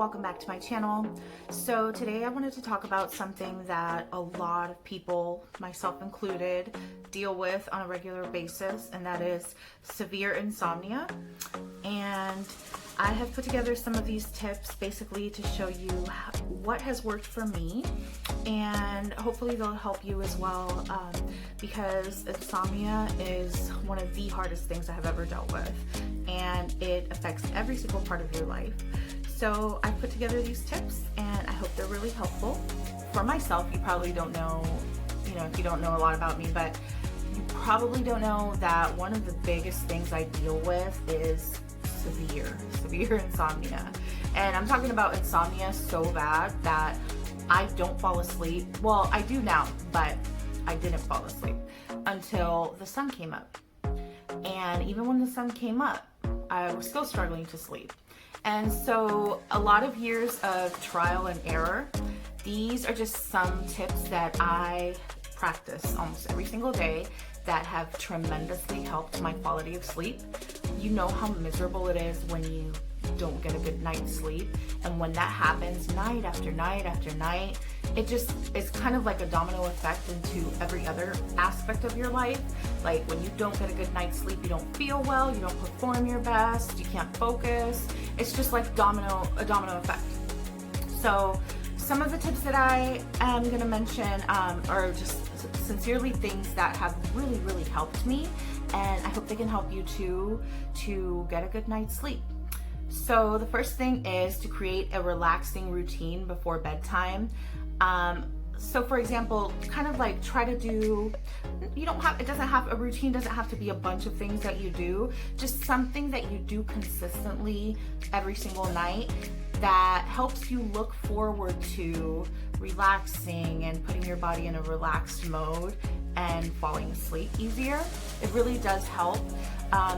Welcome back to my channel. So today I wanted to talk about something that a lot of people, myself included, deal with on a regular basis, and that is severe insomnia. And I have put together some of these tips basically to show you what has worked for me, and hopefully they'll help you as well, because insomnia is one of the hardest things I have ever dealt with, and it affects every single part of your life. So I put together these tips and I hope they're really helpful. For myself, you probably don't know, if you don't know a lot about me, but you probably don't know that one of the biggest things I deal with is severe insomnia. And I'm talking about insomnia so bad that I don't fall asleep. Well, I do now, but I didn't fall asleep until the sun came up. And even when the sun came up, I was still struggling to sleep. And so a lot of years of trial and error, these are just some tips that I practice almost every single day that have tremendously helped my quality of sleep. You know how miserable it is when you don't get a good night's sleep, and when that happens night after night after night, it's kind of like a domino effect into every other aspect of your life. Like when you don't get a good night's sleep, you don't feel well, you don't perform your best, you can't focus. It's just like a domino effect. So some of the tips that I am going to mention are just sincerely things that have really helped me, and I hope they can help you too to get a good night's sleep. So the first thing is to create a relaxing routine before bedtime. So for example, kind of like try to do, a routine doesn't have to be a bunch of things that you do, just something that you do consistently every single night that helps you look forward to relaxing and putting your body in a relaxed mode and falling asleep easier. It really does help.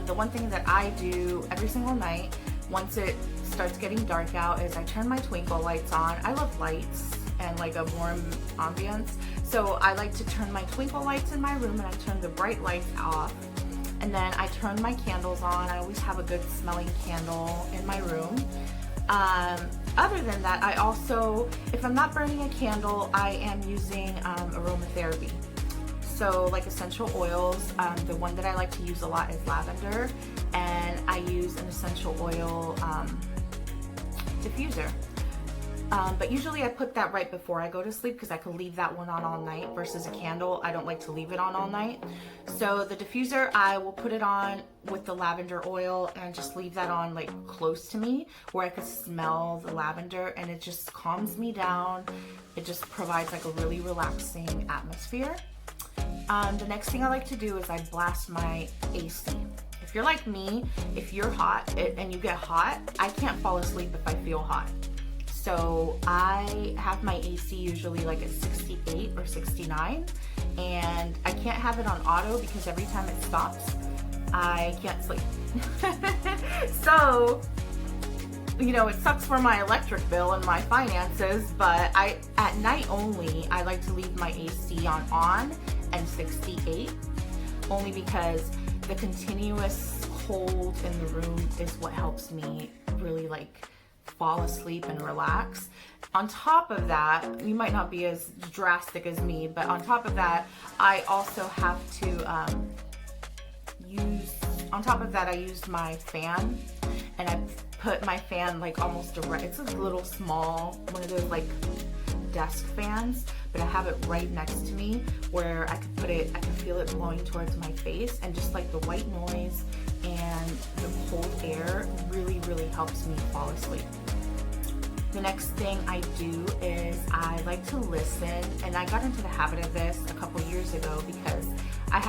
The one thing that I do every single night once it starts getting dark out is I turn my twinkle lights on. I love lights and like a warm ambience, so I like to turn my twinkle lights in my room, and I turn the bright lights off, and then I turn my candles on. I always have a good smelling candle in my room. Other than that, I also, if I'm not burning a candle, I am using aromatherapy. So like essential oils, the one that I like to use a lot is lavender, and I use an essential oil diffuser. But usually I put that right before I go to sleep because I can leave that one on all night versus a candle. I don't like to leave it on all night. So the diffuser, I will put it on with the lavender oil and just leave that on like close to me where I can smell the lavender, and it just calms me down. It just provides like a really relaxing atmosphere. The next thing I like to do is I blast my AC. If you're like me, if you're hot and you get hot, I can't fall asleep if I feel hot. So I have my AC usually like at 68 or 69, and I can't have it on auto because every time it stops, I can't sleep. So, it sucks for my electric bill and my finances, but at night only, I like to leave my AC on and 68, only because the continuous cold in the room is what helps me really like fall asleep and relax. On top of that, you might not be as drastic as me, but on top of that, I also have to I use my fan, and I put my fan like almost direct. It's a little small, one of those like desk fans, but I have it right next to me where I can feel it blowing towards my face, and just like the white noise and the cold air really helps me fall asleep. The next thing I do is I like to listen, and I got into the habit of this a couple years ago because I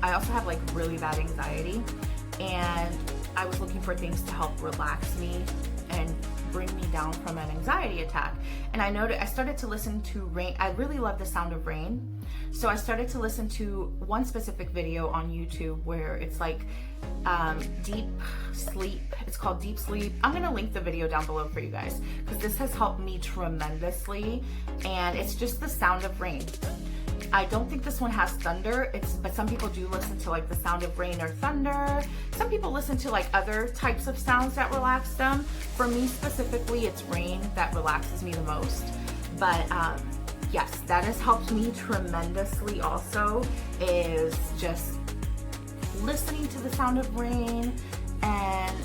also have like really bad anxiety, and I was looking for things to help relax me and bring me down from an anxiety attack. And I started to listen to rain. I really love the sound of rain. So I started to listen to one specific video on YouTube where it's like deep sleep. It's called Deep Sleep. I'm gonna link the video down below for you guys because this has helped me tremendously, and it's just the sound of rain. I don't think this one has thunder, but some people do listen to like the sound of rain or thunder. Some people listen to like other types of sounds that relax them. For me specifically, it's rain that relaxes me the most. But yes, that has helped me tremendously also, is just listening to the sound of rain and,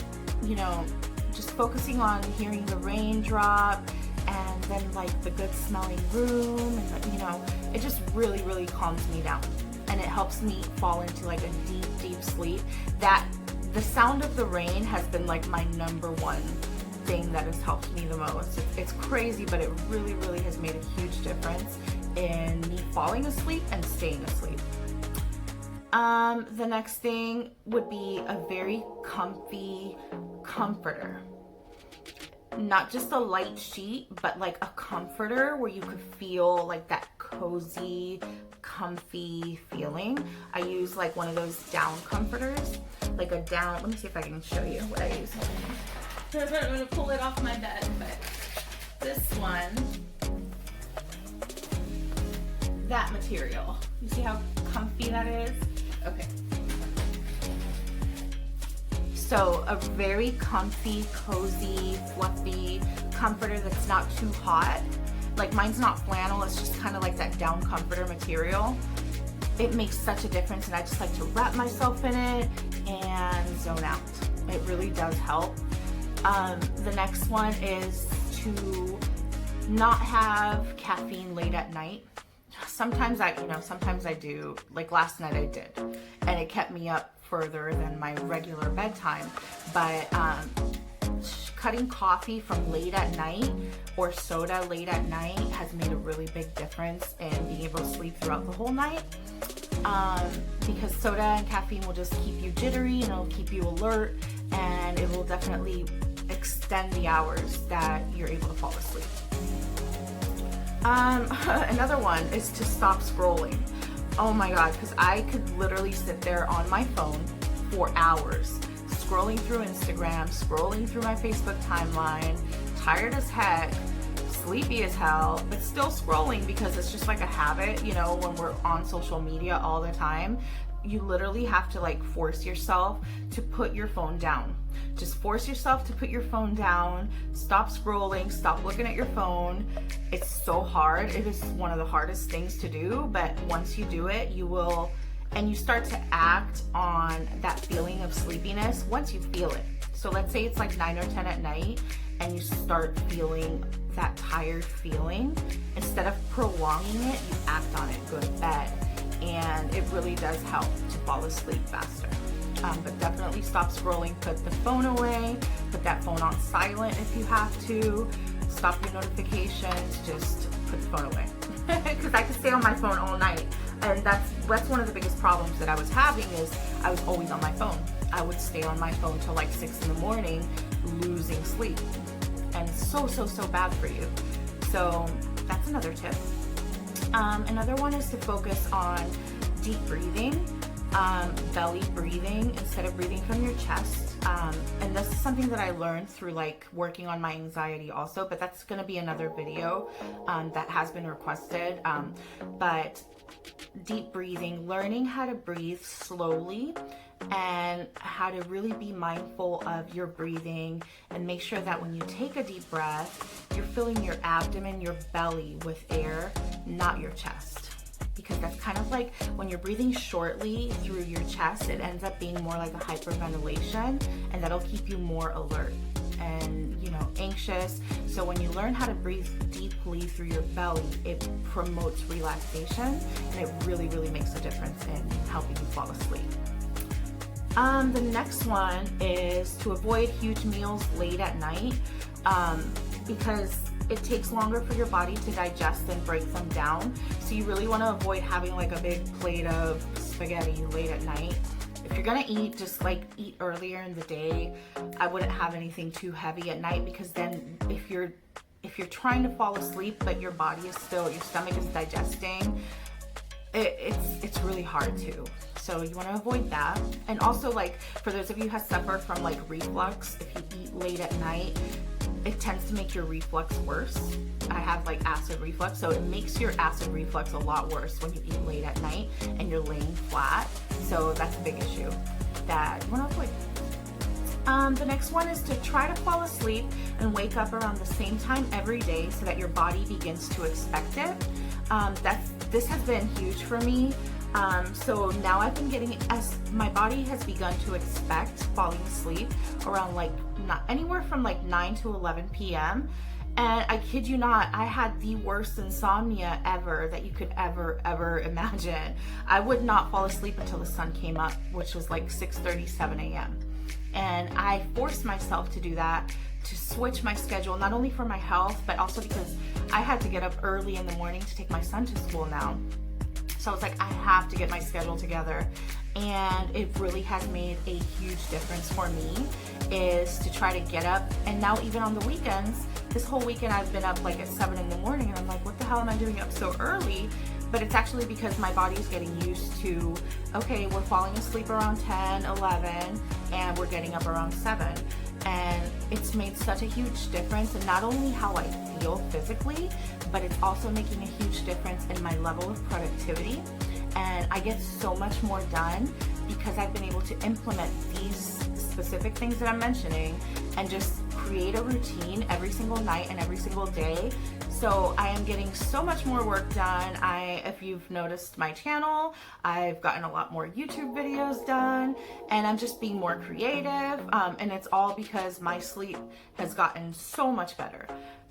you know, just focusing on hearing the raindrop and then like the good smelling room, and you know, it just really, really calms me down, and it helps me fall into like a deep, deep sleep. That the sound of the rain has been like my number one thing that has helped me the most. It's crazy, but it really, really has made a huge difference in me falling asleep and staying asleep. The next thing would be a very comfy comforter. Not just a light sheet, but like a comforter where you could feel like that cozy, comfy feeling. I use like one of those down comforters, like a down, let me see if I can show you what I use. I'm gonna pull it off my bed, but this one, that material, you see how comfy that is? Okay. So a very comfy, cozy, fluffy comforter that's not too hot. Like mine's not flannel, it's just kind of like that down comforter material. It makes such a difference, and I just like to wrap myself in it and zone out. It really does help. The next one is to not have caffeine late at night. Sometimes I do, like last night I did, and it kept me up further than my regular bedtime. But cutting coffee from late at night or soda late at night has made a really big difference in being able to sleep throughout the whole night. Because soda and caffeine will just keep you jittery and it'll keep you alert, and it will definitely extend the hours that you're able to fall asleep. Another one is to stop scrolling. Oh my God, because I could literally sit there on my phone for hours, scrolling through Instagram, scrolling through my Facebook timeline, tired as heck, sleepy as hell, but still scrolling because it's just like a habit, you know, when we're on social media all the time. You literally have to like force yourself to put your phone down. Just force yourself to put your phone down, stop scrolling, stop looking at your phone. It's so hard. It is one of the hardest things to do, but once you do it, you will, and you start to act on that feeling of sleepiness once you feel it. So let's say it's like 9 or 10 at night and you start feeling that tired feeling. Instead of prolonging it, you act on it, go to bed. And it really does help to fall asleep faster. But definitely stop scrolling, put the phone away, put that phone on silent if you have to, stop your notifications, just put the phone away. Because I could stay on my phone all night. And that's one of the biggest problems that I was having, is I was always on my phone. I would stay on my phone till like 6 in the morning, losing sleep. And it's so, so, so bad for you. So that's another tip. Another one is to focus on deep breathing, belly breathing instead of breathing from your chest. And this is something that I learned through like working on my anxiety also, but that's going to be another video that has been requested. But deep breathing, learning how to breathe slowly and how to really be mindful of your breathing, and make sure that when you take a deep breath, you're filling your abdomen, your belly with air, not your chest. Because that's kind of like when you're breathing shortly through your chest, it ends up being more like a hyperventilation, and that'll keep you more alert and, you know, anxious. So when you learn how to breathe deeply through your belly, it promotes relaxation, and it really, really makes a difference in helping you fall asleep. The next one is to avoid huge meals late at night, because it takes longer for your body to digest and break them down. So you really want to avoid having like a big plate of spaghetti late at night. If you're gonna eat, just like eat earlier in the day. I wouldn't have anything too heavy at night, because then if you're trying to fall asleep but your body is still, your stomach is digesting, it's really hard to. So you want to avoid that. And also, like, for those of you who have suffered from like reflux, if you eat late at night, it tends to make your reflux worse. I have like acid reflux, so it makes your acid reflux a lot worse when you eat late at night and you're laying flat. So that's a big issue that you want to avoid. The next one is to try to fall asleep and wake up around the same time every day so that your body begins to expect it. This has been huge for me. So now I've been getting, as my body has begun to expect falling asleep around like anywhere from like 9 to 11 p.m. And I kid you not, I had the worst insomnia ever that you could ever imagine. I would not fall asleep until the sun came up, which was like 6:37 a.m. And I forced myself to do that, to switch my schedule, not only for my health, but also because I had to get up early in the morning to take my son to school now. So I was like, I have to get my schedule together. And it really has made a huge difference for me, is to try to get up. And now even on the weekends, this whole weekend I've been up like at 7 in the morning, and I'm like, what the hell am I doing up so early? But it's actually because my body is getting used to, okay, we're falling asleep around 10, 11, and we're getting up around 7. And it's made such a huge difference in not only how I feel physically, but it's also making a huge difference in my level of productivity. And I get so much more done because I've been able to implement these specific things that I'm mentioning and just create a routine every single night and every single day. So I am getting so much more work done. If you've noticed my channel, I've gotten a lot more YouTube videos done, and I'm just being more creative. And it's all because my sleep has gotten so much better.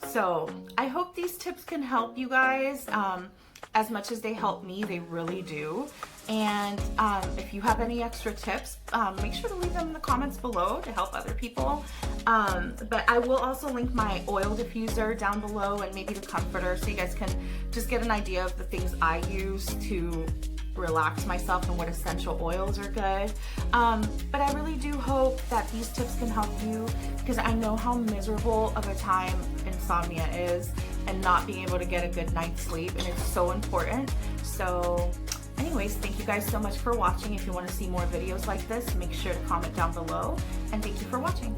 So I hope these tips can help you guys. As much as they help me, they really do. And if you have any extra tips, make sure to leave them in the comments below to help other people. But I will also link my oil diffuser down below, and maybe the comforter, so you guys can just get an idea of the things I use to relax myself and what essential oils are good. But I really do hope that these tips can help you, because I know how miserable of a time insomnia is and not being able to get a good night's sleep, and it's so important. So anyways, thank you guys so much for watching. If you want to see more videos like this, make sure to comment down below, and thank you for watching.